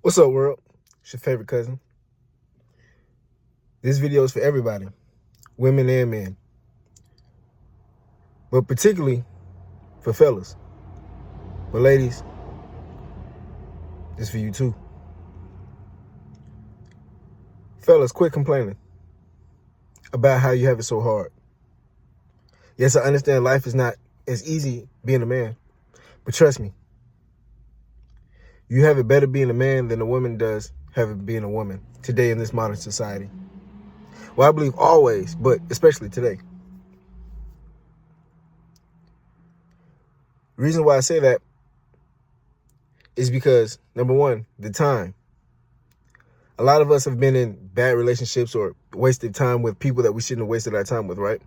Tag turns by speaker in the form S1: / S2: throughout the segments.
S1: What's up, world? It's your favorite cousin. This video is for everybody, women and men, but particularly for fellas. But ladies, it's for you too. Fellas, quit complaining about how you have it so hard. Yes, I understand life is not as easy being a man, but trust me, you have it better being a man than a woman does have it being a woman today in this modern society. Well, I believe always, but especially today. The reason why I say that is because, number one, the time. A lot of us have been in bad relationships or wasted time with people that we shouldn't have wasted our time with, right?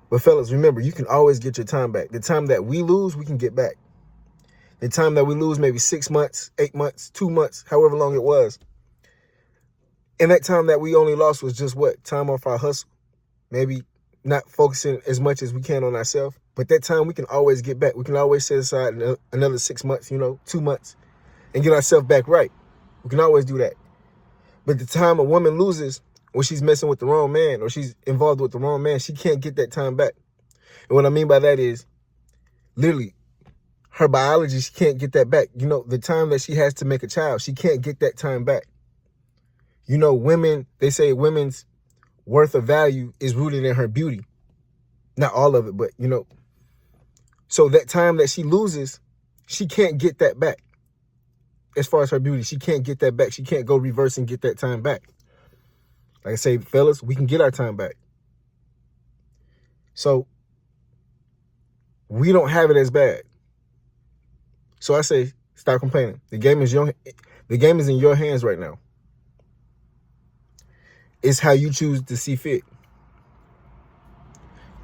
S1: But fellas, remember, you can always get your time back. The time that we lose, we can get back. The time that we lose, maybe 6 months, 8 months, 2 months, however long it was. And that time that we only lost was just what? Time off our hustle. Maybe not focusing as much as we can on ourselves. But that time we can always get back. We can always set aside another 6 months, 2 months, and get ourselves back right. We can always do that. But the time a woman loses when she's messing with the wrong man or she's involved with the wrong man, she can't get that time back. And what I mean by that is literally her biology, she can't get that back. The time that she has to make a child, she can't get that time back. Women, they say women's worth of value is rooted in her beauty. Not all of it, but so that time that she loses, she can't get that back. As far as her beauty, she can't get that back. She can't go reverse and get that time back. Like I say, fellas, we can get our time back. So we don't have it as bad. So I say, stop complaining. The game is in your hands right now. It's how you choose to see fit.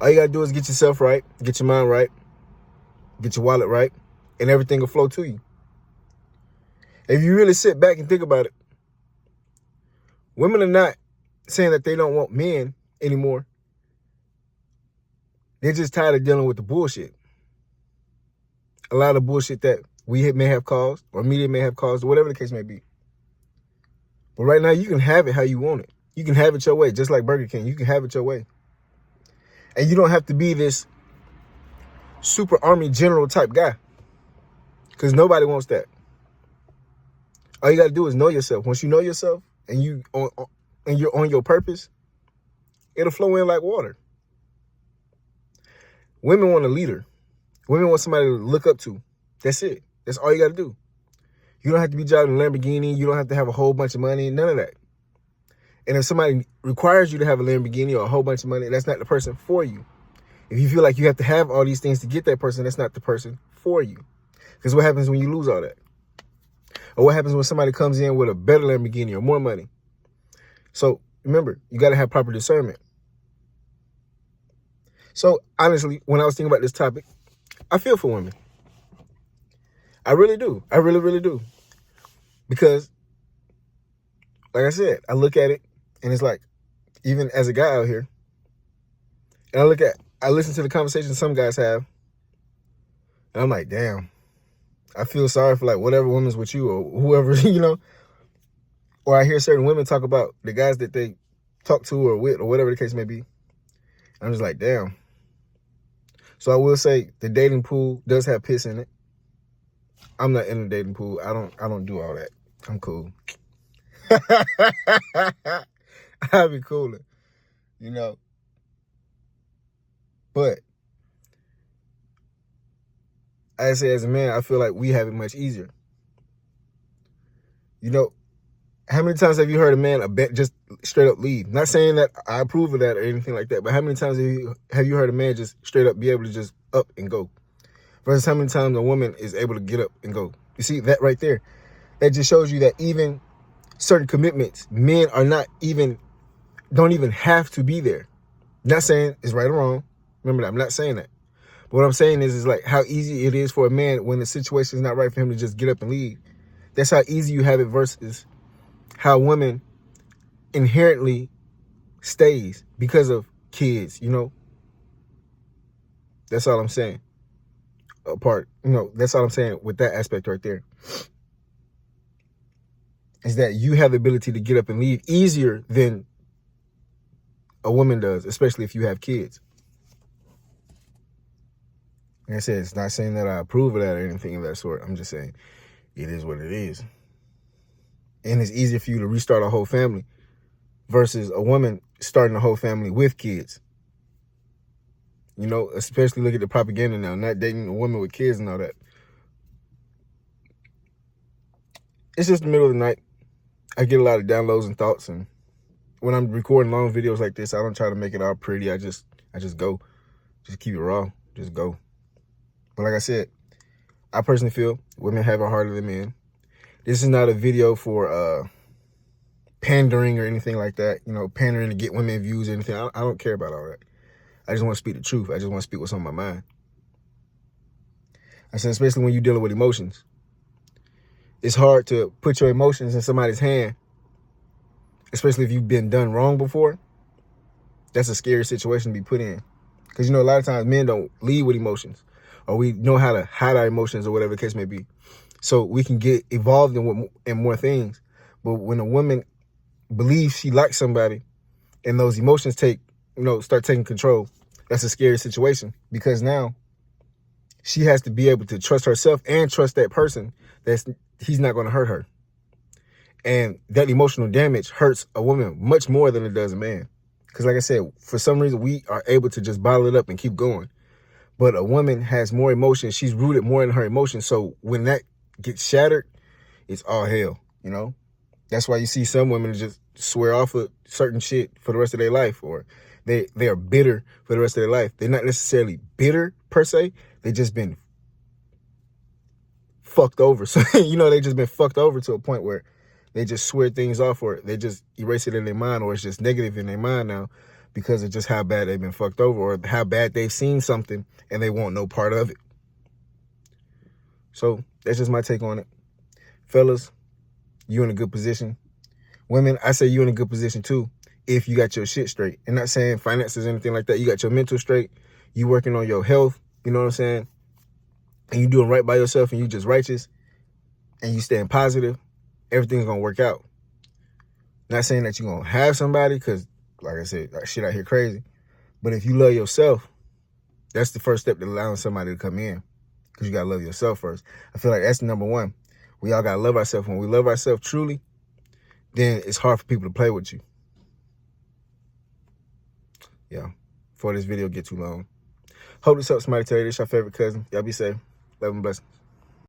S1: All you gotta do is get yourself right, get your mind right, get your wallet right, and everything will flow to you. If you really sit back and think about it, women are not saying that they don't want men anymore. They're just tired of dealing with the bullshit. A lot of bullshit that we may have caused, or media may have caused, or whatever the case may be. But right now, you can have it how you want it. You can have it your way, just like Burger King. You can have it your way. And you don't have to be this super army general type guy, because nobody wants that. All you got to do is know yourself. Once you know yourself and you're on your purpose, it'll flow in like water. Women want a leader. Women want somebody to look up to. That's it. That's all you got to do. You don't have to be driving a Lamborghini. You don't have to have a whole bunch of money. None of that. And if somebody requires you to have a Lamborghini or a whole bunch of money, that's not the person for you. If you feel like you have to have all these things to get that person, that's not the person for you. Because what happens when you lose all that? Or what happens when somebody comes in with a better Lamborghini or more money? So remember, you got to have proper discernment. So honestly, when I was thinking about this topic, I feel for women. I really do. I really, really do. Because, like I said, I look at it and it's like, even as a guy out here, and I listen to the conversations some guys have, and I'm like, damn, I feel sorry for like whatever woman's with you or whoever, or I hear certain women talk about the guys that they talk to or with or whatever the case may be. I'm just like, damn. So I will say the dating pool does have piss in it. I'm not in the dating pool. I don't do all that. I'm cool. I'll be cooler, But I say as a man, I feel like we have it much easier. How many times have you heard a man just straight up leave? Not saying that I approve of that or anything like that, but how many times have you heard a man just straight up be able to just up and go? Versus how many times a woman is able to get up and go? You see that right there? That just shows you that even certain commitments, men don't even have to be there. Not saying it's right or wrong. Remember that, I'm not saying that. But what I'm saying is like how easy it is for a man when the situation is not right for him to just get up and leave. That's how easy you have it versus how women inherently stays because of kids, That's all I'm saying. That's all I'm saying with that aspect right there. is that you have the ability to get up and leave easier than a woman does, especially if you have kids. Like I said, it's not saying that I approve of that or anything of that sort. I'm just saying it is what it is. And it's easier for you to restart a whole family versus a woman starting a whole family with kids. You know, especially look at the propaganda now, not dating a woman with kids and all that. It's just the middle of the night. I get a lot of downloads and thoughts, and when I'm recording long videos like this, I don't try to make it all pretty. I just go. Just keep it raw. Just go. But like I said, I personally feel women have it harder than men. This is not a video for pandering or anything like that. You know, pandering to get women views or anything. I don't care about all that. I just want to speak the truth. I just want to speak what's on my mind. I said, especially when you're dealing with emotions. It's hard to put your emotions in somebody's hand, especially if you've been done wrong before. That's a scary situation to be put in. Because, you know, a lot of times men don't lead with emotions, or we know how to hide our emotions or whatever the case may be. So we can get involved in more things. But when a woman believes she likes somebody and those emotions start taking control, that's a scary situation, because now she has to be able to trust herself and trust that person that he's not going to hurt her. And that emotional damage hurts a woman much more than it does a man. Because like I said, for some reason, we are able to just bottle it up and keep going. But a woman has more emotion. She's rooted more in her emotions. So when that gets shattered, it's all hell, you know? That's why you see some women just swear off of certain shit for the rest of their life, or they are bitter for the rest of their life. They're not necessarily bitter per se. They just been fucked over. So, you know, they just been fucked over to a point where they just swear things off, or they just erase it in their mind, or it's just negative in their mind now because of just how bad they've been fucked over, or how bad they've seen something and they want no part of it. So that's just my take on it. Fellas, you in a good position. Women, I say you in a good position too, if you got your shit straight. And not saying finances or anything like that. You got your mental straight. You working on your health. You know what I'm saying? And you doing right by yourself, and you just righteous, and you staying positive. Everything's going to work out. Not saying that you're going to have somebody, because like I said, that shit out here crazy. But if you love yourself, that's the first step to allowing somebody to come in, because you got to love yourself first. I feel like that's number one. We all got to love ourselves. When we love ourselves truly, then it's hard for people to play with you. Yeah. Before this video get too long. Hope this helps somebody tell you this your favorite cousin. Y'all be safe. Love and blessings.